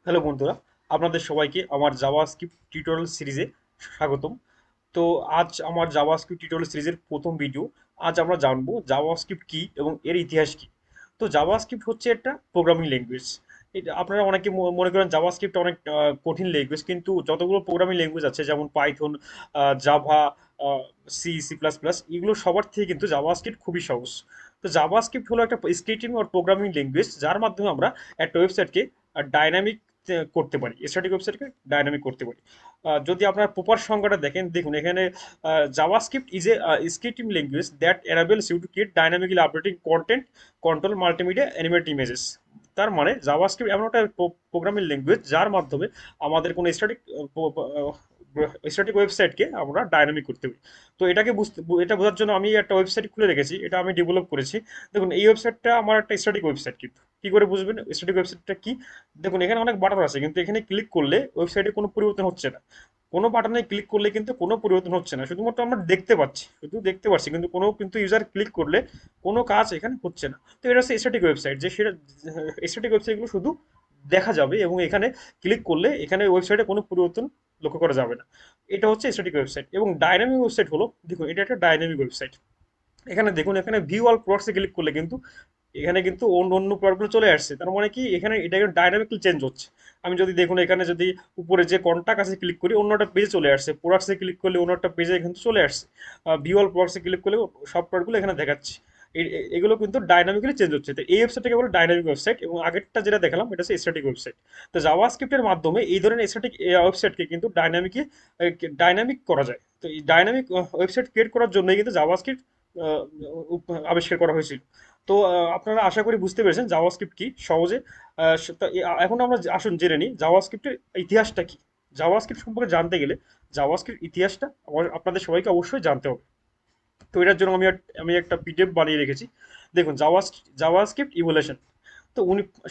Hello বন্ধুরা, আপনাদের সবাইকে আমার জাভাস্ক্রিপ্ট টিউটোরিয়াল সিরিজে স্বাগতম। তো আজ আমার জাভাস্ক্রিপ্ট টিউটোরিয়াল সিরিজের প্রথম ভিডিও। আজ আমরা জানবো জাভাস্ক্রিপ্ট কি এবং এর ইতিহাস কি। তো জাভাস্ক্রিপ্ট হচ্ছে একটা প্রোগ্রামিং ল্যাঙ্গুয়েজ। এটা আপনারা অনেকে মনে করেন জাভাস্ক্রিপ্ট অনেক কঠিন ল্যাঙ্গুয়েজ, কিন্তু যতগুলো প্রোগ্রামিং ল্যাঙ্গুয়েজ আছে যেমন Python, Java, C, C plus plus, এগুলো সবার থেকে কিন্তু জাভাস্ক্রিপ্ট খুবই সহজ। তো জাভাস্ক্রিপ্ট হলো একটা স্ক্রিপ্টিং আর প্রোগ্রামিং ল্যাঙ্গুয়েজ, যার মাধ্যমে আমরা একটা ওয়েবসাইটকে ডাইনামিক করতে পারি, স্ট্যাটিক ওয়েবসাইটকে ডাইনামিক করতে পারি। যদি আপনার প্রপার সংজ্ঞাটা দেখেন, দেখুন এখানে JavaScript is a scripting language that enables you to create dynamically updating content, control multimedia animated images. তার মানে জাভাস্ক্রিপ্ট এমন একটা প্রোগ্রামিং ল্যাঙ্গুয়েজ যার মাধ্যমে আমাদের কোনো স্ট্যাটিক ওয়েবসাইটকে আমরা ডাইনামিক করতে পারি। তো এটা বোঝার জন্য আমি একটা ওয়েবসাইট খুলে রেখেছি, এটা আমি ডেভেলপ করেছি। দেখুন এই ওয়েবসাইটটা আমার একটা স্ট্যাটিক ওয়েবসাইট, কিন্তু কি করে বুঝবেন স্ট্যাটিক ওয়েবসাইটটা কি? দেখুন এখানে অনেক বাটন আছে, কিন্তু এখানে ক্লিক করলে ওয়েবসাইটে কোনো পরিবর্তন হচ্ছে না। কোনো বাটনে ক্লিক করলে কিন্তু কোনো পরিবর্তন হচ্ছে না, শুধুমাত্র আমরা দেখতে পাচ্ছি, শুধু দেখতে পাচ্ছি, কিন্তু ইউজার ক্লিক করলে কোনো কাজ এখানে হচ্ছে না। তো এটা হচ্ছে স্ট্যাটিক ওয়েবসাইট, যে সেটা স্ট্যাটিক ওয়েবসাইটগুলো শুধু দেখা যাবে এবং এখানে ক্লিক করলে এখানে ওয়েবসাইটে কোনো পরিবর্তন লক্ষ্য করা যাবে না। এটা হচ্ছে স্ট্যাটিক ওয়েবসাইট। এবং ডাইনামিক ওয়েবসাইট হলো, দেখুন এটা একটা ডাইনামিক ওয়েবসাইট। এখানে দেখুন, এখানে ভিউ অল প্রোডাক্টসে ক্লিক করলে কিন্তু এখানে কিন্তু অন্য অন্য প্রোডাক্টগুলো চলে আসছে। তার মানে কি, এখানে এটা ডাইনামিক্যালি চেঞ্জ হচ্ছে। আমি যদি দেখুন এখানে যদি উপরে যে কন্টাক্ট আছে ক্লিক করি, অন্য একটা পেজে চলে আসছে, প্রোডাক্টসে ক্লিক করলে অন্য একটা পেজে কিন্তু চলে আসছে। ভিউ অল প্রোডাক্টসে ক্লিক করলে সব প্রোডাক্টগুলো এখানে দেখাচ্ছে। এগুলো কিন্তু ডাইনামিক্যালি চেঞ্জ হচ্ছে। তো এই ওয়েবসাইটটাকে বলে ডাইনামিক ওয়েবসাইট, এবং আগেরটা যেটা দেখালাম এটা হচ্ছে স্ট্যাটিক ওয়েবসাইট। তো জাভাস্ক্রিপ্টের মাধ্যমে এই ধরনের স্ট্যাটিক ওয়েবসাইটকে কিন্তু ডাইনামিক করা যায়। তো এই ডাইনামিক ওয়েবসাইট ক্রিয়েট করার জন্যই কিন্তু জাভাস্ক্রিপ্ট আবিষ্কার করা হয়েছিল। তো আপনারা আশা করি বুঝতে পেরেছেন জাভাস্ক্রিপ্ট কি সহজে। এখন আমরা আসুন জেনে নিই জাভাস্ক্রিপ্টের ইতিহাসটা কি। জাভাস্ক্রিপ্ট সম্পর্কে জানতে গেলে জাভাস্ক্রিপ্ট ইতিহাসটা আপনাদের সবাইকে অবশ্যই জানতে হবে। তো এটার জন্য আমি একটা পিডিএফ বানিয়ে রেখেছি। দেখুন জাভাস্ক্রিপ্ট ইভোলিউশন। তো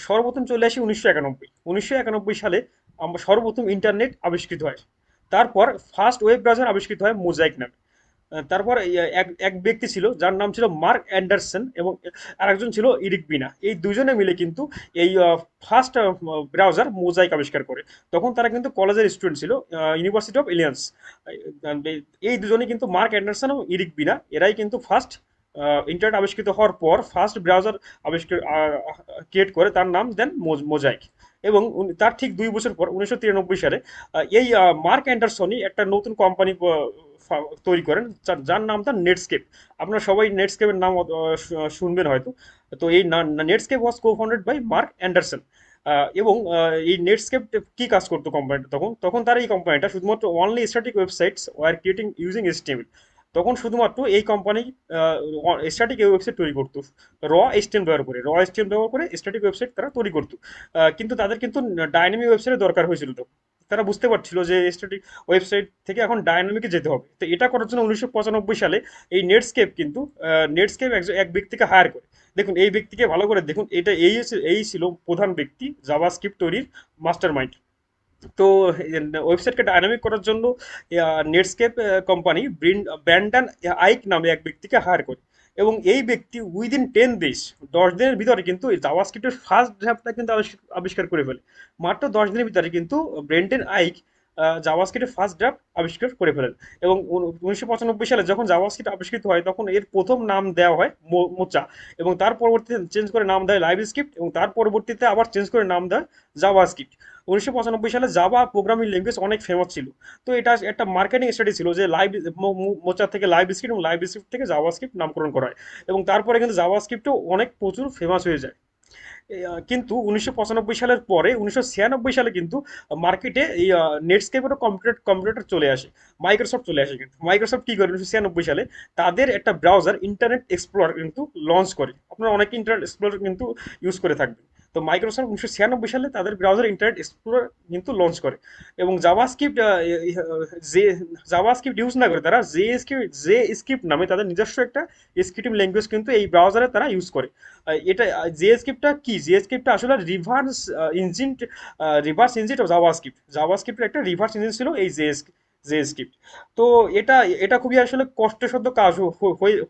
সর্বপ্রথম চলে আসি 1991। 1991 সালে আমরা সর্বপ্রথম ইন্টারনেট আবিষ্কৃত হয়। তারপর ফার্স্ট ওয়েব ব্রাউজার আবিষ্কৃত হয় মোজাইক নামে। তারপর এক এক ব্যক্তি ছিল যার নাম ছিল মার্ক অ্যান্ডারসন, এবং আরেকজন ছিল ইরিক বিনা। এই দুজনে মিলে কিন্তু এই ফার্স্ট ব্রাউজার মোজাইক আবিষ্কার করে। তখন তারা কিন্তু কলেজের স্টুডেন্ট ছিল, ইউনিভার্সিটি অফ ইলিনয়েস। এই দুজনে কিন্তু মার্ক অ্যান্ডারসন এবং ইরিক বিনা, এরাই কিন্তু ফার্স্ট ইন্টারনেট আবিষ্কৃত হওয়ার পর ফার্স্ট ব্রাউজার আবিষ্কার ক্রিয়েট করে, তার নাম দেন মোজাইক। এবং তার ঠিক 2 বছর পর 1993 সালে এই মার্ক অ্যান্ডারসনই একটা নতুন কোম্পানি তৈরি করেন, যার নাম তার নেটস্কেপ। আপনারা সবাই নেটস্কেপের নাম শুনবেন হয়তো। তো এই Netscape was co founded by Marc Andreessen. এবং এই নেটস্কেপ কি কাজ করতো কোম্পানিটা, তখন তখন তার এই কোম্পানিটা শুধুমাত্র only static websites were creating using HTML. তখন শুধুমাত্র এই কোম্পানি স্ট্যাটিক ওয়েবসাইট তৈরি করতো, র এইচটিএমএল ব্যবহার করে স্ট্যাটিক ওয়েবসাইট তারা তৈরি করতো। কিন্তু তাদের কিন্তু ডাইনামিক ওয়েবসাইটের দরকার হয়েছিল। তো তারা বুঝতে পারছিল যে স্ট্যাটিক ওয়েবসাইট থেকে এখন ডায়নামিকে যেতে হবে। তো এটা করার জন্য 1995 সালে এই নেটস্কেপ এক ব্যক্তিকে হায়ার করে। দেখুন এই ব্যক্তিকে ভালো করে দেখুন, এই ছিল প্রধান ব্যক্তি জাভাস্ক্রিপ্ট তৈরির মাস্টার মাইন্ড। তো ওয়েবসাইটকে ডায়নামিক করার জন্য নেটস্কেপ কোম্পানি ব্র্যান্ডন আইক নামে এক ব্যক্তিকে হায়ার করে। এবং এই ব্যক্তি উইদিন 10 ডেজ, 10 দিনের ভিতরে কিন্তু জাভাস্ক্রিপ্টের ফার্স্ট ড্রাফটটা কিন্তু আবিষ্কার করে ফেলে। মাত্র 10 দিনের ভিতরে কিন্তু ব্রেন্টন আইক জাভাস্ক্রিপ্টের ফার্স্ট ড্রাফট আবিষ্কার করে ফেলেন। এবং 1995 সালে যখন জাভাস্ক্রিপ্ট আবিষ্কৃত হয়, তখন এর প্রথম নাম দেওয়া হয় মোচা। এবং তার পরবর্তীতে চেঞ্জ করে নাম দেয় লাইভ স্ক্রিপ্ট, এবং তার পরবর্তীতে আবার চেঞ্জ করে নাম দেয় জাভাস্ক্রিপ্ট। 1995 সালে জাভা প্রোগ্রামিং ল্যাঙ্গুয়েজ অনেক ফেমাস ছিল। তো এটা একটা মার্কেটিং স্ট্র্যাটেজি ছিল যে মোচা থেকে লাইভ স্ক্রিপ্ট, এবং লাইভ স্ক্রিপ্ট থেকে জাভাস্ক্রিপ্ট নামকরণ করা হয়। এবং তারপরে কিন্তু জাভাস্ক্রিপ্টও অনেক প্রচুর ফেমাস হয়ে যায়। কিন্তু 1995 সালের পরে 1996 সালে কিন্তু মার্কেটে এই নেটস্কেপেরও কম্পিউটার চলে আসে। মাইক্রোসফট চলে আসে। কিন্তু মাইক্রোসফট কি করে 1996 সালে তাদের একটা ব্রাউজার ইন্টারনেট এক্সপ্লোরার কিন্তু লঞ্চ করে। আপনারা অনেকে ইন্টারনেট এক্সপ্লোরার কিন্তু ইউজ করে থাকবেন। তো মাইক্রোসফট 1996 সালে তাদের ব্রাউজার ইন্টারনেট এক্সপ্লোরার কিন্তু লঞ্চ করে। এবং যে জাভাস্ক্রিপ্ট ইউজ না করে তারা জে স্ক্রিপ্ট নামে তাদের নিজস্ব একটা স্ক্রিপ্টিং ল্যাঙ্গুয়েজ কিন্তু এই ব্রাউজারে তারা ইউজ করে। এটা জেএসক্রিপ্টটা কি, জেএসক্রিপ্টটা আসলে ইঞ্জিন রিভার্স ইঞ্জিন অফ জাভাস্ক্রিপ্টের একটা রিভার্স ইঞ্জিন ছিল এই জেএস জেএসক্রিপ্ট। তো এটা এটা খুবই আসলে কষ্টসাধ্য কাজ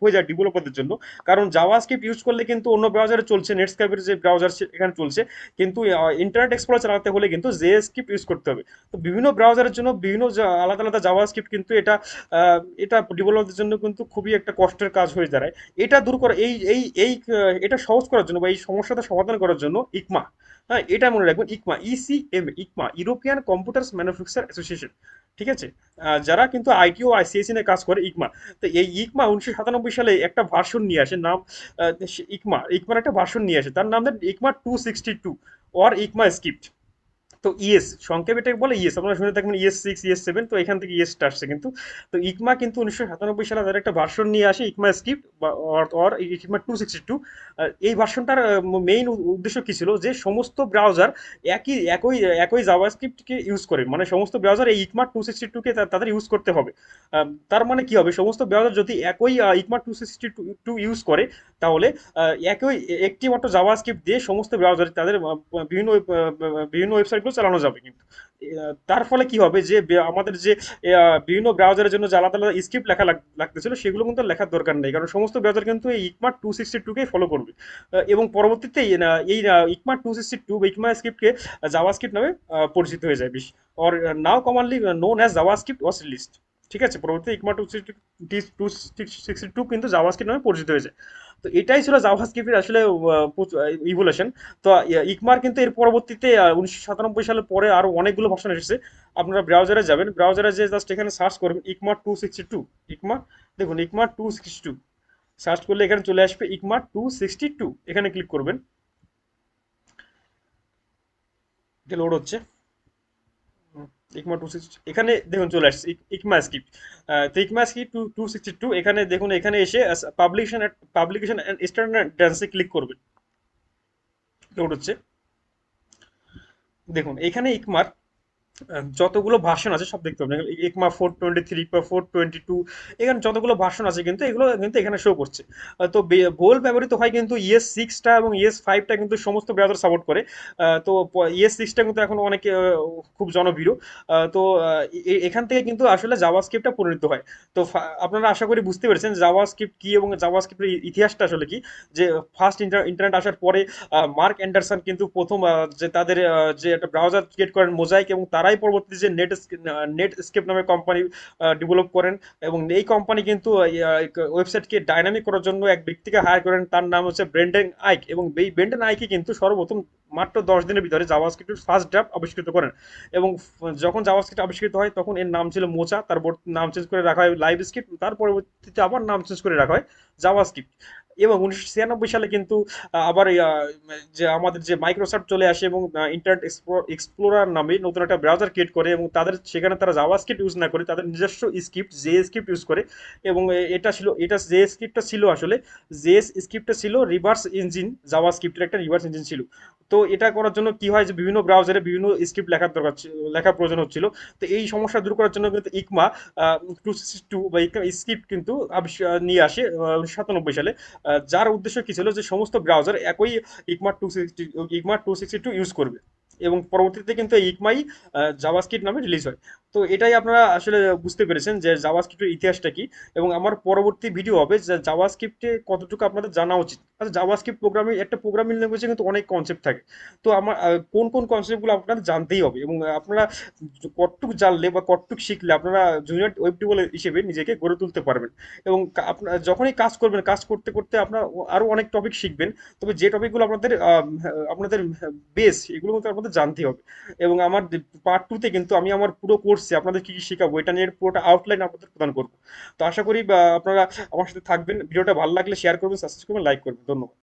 হয়ে যায় ডেভেলপারদের জন্য। কারণ জাভাস্ক্রিপ্ট ইউজ করলে কিন্তু অন্য ব্রাউজারে চলছে, নেটস্কেপের যে ব্রাউজার এখানে চলছে, কিন্তু ইন্টারনেট এক্সপ্লোরার চালাতে হলে কিন্তু জেএসক্রিপ্ট ইউজ করতে হবে। তো বিভিন্ন ব্রাউজারের জন্য বিভিন্ন আলাদা আলাদা জাভাস্ক্রিপ্ট, কিন্তু এটা ডেভেলপারদের জন্য কিন্তু খুবই একটা কষ্টের কাজ হয়ে দাঁড়ায়। এটা দূর করা এটা সহজ করার জন্য বা এই সমস্যাটা সমাধান করার জন্য ইকমা, হ্যাঁ এটা মনে রাখবেন, ECMA, ECM, ECMA, European computers manufacture association, ঠিক আছে? যারা কিন্তু আইটি ও আইসিএসি নিয়ে কাজ করে, ইকমা। তো এই ইকমা 1997 সালে একটা ভার্সন নিয়ে আসে, নাম ইকমার একটা ভার্সন নিয়ে আসে, তার নাম দেন ইকমা 262 অর ইকমা স্ক্রিপ্ট। তো ইএস সংক্ষেপে এটাকে বলে ইএস, আপনারা শুনে থাকবেন ইএস 6, ইএস 7, তো এখান থেকে ইএসটা আসছে কিন্তু। তো ইকমা কিন্তু 1997 সালে তাদের একটা ভার্সন নিয়ে আসে, ইকমা স্ক্রিপ্ট বা অর ইকমা 262। এই ভার্সনটার মেইন উদ্দেশ্য কি ছিল, যে সমস্ত ব্রাউজার একই একই জাভাস্ক্রিপ্টকে ইউজ করে, মানে সমস্ত ব্রাউজার এই ইকমা 262 কে তাদের ইউজ করতে হবে। তার মানে কি হবে, সমস্ত ব্রাউজার যদি একই ইকমা 262 ইউজ করে, তাহলে একই একটি মাত্র জাভাস্ক্রিপ্ট দিয়ে সমস্ত ব্রাউজার তাদের বিভিন্ন ওয়েবসাইটগুলো চালানো যাবে কিন্তু। তার ফলে কি হবে, যে আমাদের যে বিভিন্ন ব্রাউজারের জন্য যে আলাদা আলাদা স্ক্রিপ্ট লেখা লাগতেছিল, সেগুলো কিন্তু আর লেখার দরকার নেই, কারণ সমস্ত ব্রাউজার কিন্তু এই ইকমা 262-কেই ফলো করবে। এবং পরবর্তীতে এই ইকমা 262 বা ইকমা স্ক্রিপ্টকে জাভাস্ক্রিপ্ট নামে পরিচিত হয়ে যায় বেশি, or now commonly known as JavaScript was released. ঠিক আছে, পরবর্তী ইকমা 262 কিন্তু জাভাস্ক্রিপ্ট নামে পরিচিত হয়ে যায়। তো এটাই ছিল জাভাস্ক্রিপ্টের আসলে ইভলিউশন। তো ইকমার কিন্তু এর পরবর্তীতে 1997 সালের পরে আরো অনেকগুলো ভার্সন এসেছে। আপনারা ব্রাউজারে যাবেন, ব্রাউজারে যে জাস্ট এখানে সার্চ করবেন ইকমা 262, ইকমা, দেখুন ইকমা 262 সার্চ করলে এখানে চলে আসবে ইকমা 262, এখানে ক্লিক করবেন। এটা লোড হচ্ছে। ইকমা 260 এখানে দেখুন চলে আসছে, ইকমা স্ক্রিপ্ট। তো ইকমা স্ক্রিপ্ট 262, এখানে দেখুন, এখানে এসে পাবলিকেশন অ্যান্ড স্ট্যান্ডার্ডসে ক্লিক করবেন। লোড হচ্ছে। দেখুন এখানে ইকমার যতগুলো ভার্সন আছে সব দেখতে পাবেন, একমা 423, ইকমা 422, এখানে যতগুলো ভার্সন আছে কিন্তু এগুলো কিন্তু এখানে শো করছে। তো বহুল ব্যবহৃত হয় কিন্তু ইএস 6টা এবং ইএস 5টা কিন্তু সমস্ত ব্রাউজার সাপোর্ট করে। তো ইএস 6টা কিন্তু এখন অনেকে খুব জনপ্রিয়। তো এখান থেকে কিন্তু আসলে জাভাস্ক্রিপ্টটা পরিণত হয়। তো আপনারা আশা করি বুঝতে পেরেছেন জাভাস্ক্রিপ্ট কি এবং জাভাস্ক্রিপ্টের ইতিহাসটা আসলে কি। যে ফার্স্ট ইন্টারনেট আসার পরে মার্ক অ্যান্ডারসন কিন্তু প্রথম যে তাদের যে একটা ব্রাউজার ক্রিয়েট করেন মোজাইক, এবং তারাই পরবর্তীতে যে নেটস্কেপ নামে কোম্পানি ডেভেলপ করেন। এবং এই কোম্পানি কিন্তু ওয়েবসাইটকে ডাইনামিক করার জন্য এক ব্যক্তিকে হায়ার করেন, তার নাম হচ্ছে ব্রেন্ডেন আইক। এবং এই ব্রেন্ডেন আইকই কিন্তু সর্বপ্রথম মাত্র 10 দিনের ভিতরে জাভাস্ক্রিপ্টের ফার্স্ট ড্রাফট আবিষ্কৃত করেন। এবং যখন জাভাস্ক্রিপ্ট আবিষ্কৃত হয় তখন এর নাম ছিল মোচা, তার নাম চেঞ্জ করে রাখা হয় লাইভ স্ক্রিপ্ট, তার পরবর্তীতে আবার নাম চেঞ্জ করে রাখা হয় জাভাস্ক্রিপ্ট। এবং 1996 সালে কিন্তু আবার যে আমাদের যে মাইক্রোসফট চলে আসে এবং ইন্টারনেট এক্সপ্লোরার নামে নতুন একটা ব্রাউজার ক্রিয়েট করে, এবং তাদের সেখানে তারা জাভাস্ক্রিপ্ট ইউজ না করে তাদের নিজস্ব স্ক্রিপ্ট জে স্ক্রিপ্ট ইউজ করে। এবং এটা জে স্ক্রিপ্টটা ছিল আসলে, জেএস স্ক্রিপ্টটা ছিল রিভার্স ইঞ্জিন, জাভাস্ক্রিপ্টের একটা রিভার্স ইঞ্জিন ছিল। তো এটা করার জন্য কি হয়, যে বিভিন্ন ব্রাউজারে বিভিন্ন স্ক্রিপ্ট লেখার প্রয়োজন হচ্ছিল। তো এই সমস্যা দূর করার জন্য কিন্তু ইকমা 262 বা ইকমা স্ক্রিপ্ট কিন্তু নিয়ে আসে 1997 সালে। যার উদ্দেশ্য কি ছিল, যে সমস্ত ব্রাউজার একই ইকমা 262 ইউজ করবে। এবং পরবর্তীতে কিন্তু এই ইকমাই জাভাস্ক্রিপ্ট নামে রিলিজ হয়। তো এটাই আপনারা আসলে বুঝতে পেরেছেন যে জাভাস্ক্রিপ্টের ইতিহাসটা কি। এবং আমার পরবর্তী ভিডিও হবে যে জাভাস্ক্রিপ্টে কতটুকু আপনাদের জানা উচিত। আচ্ছা, জাভাস্ক্রিপ্ট প্রোগ্রামিং ল্যাঙ্গুয়েজে কিন্তু অনেক কনসেপ্ট থাকে। তো আমার কোন কোন কনসেপ্টগুলো আপনাদের জানতেই হবে, এবং আপনারা কতটুকু জানলে বা কতটুকু শিখলে আপনারা জুনিয়র ওয়েব ডেভেলপার হিসেবে নিজেকে গড়ে তুলতে পারবেন। এবং আপনার যখনই কাজ করবেন, কাজ করতে করতে আপনার আরো অনেক টপিক শিখবেন। তবে যে টপিকগুলো আপনাদের বেস, এগুলো কিন্তু আপনাদের জানতেই হবে। এবং আমার পার্ট 2-তে কিন্তু আমি আমার পুরো কোর্সে আপনাদের কি কি শেখাবো এটা নিয়ে পুরোটা আউটলাইন আপনাদের প্রদান করবো। তো আশা করি আপনারা আমার সাথে থাকবেন। ভিডিওটা ভালো লাগলে শেয়ার করবেন, সাবস্ক্রাইব করবেন, লাইক করবেন। ধন্যবাদ।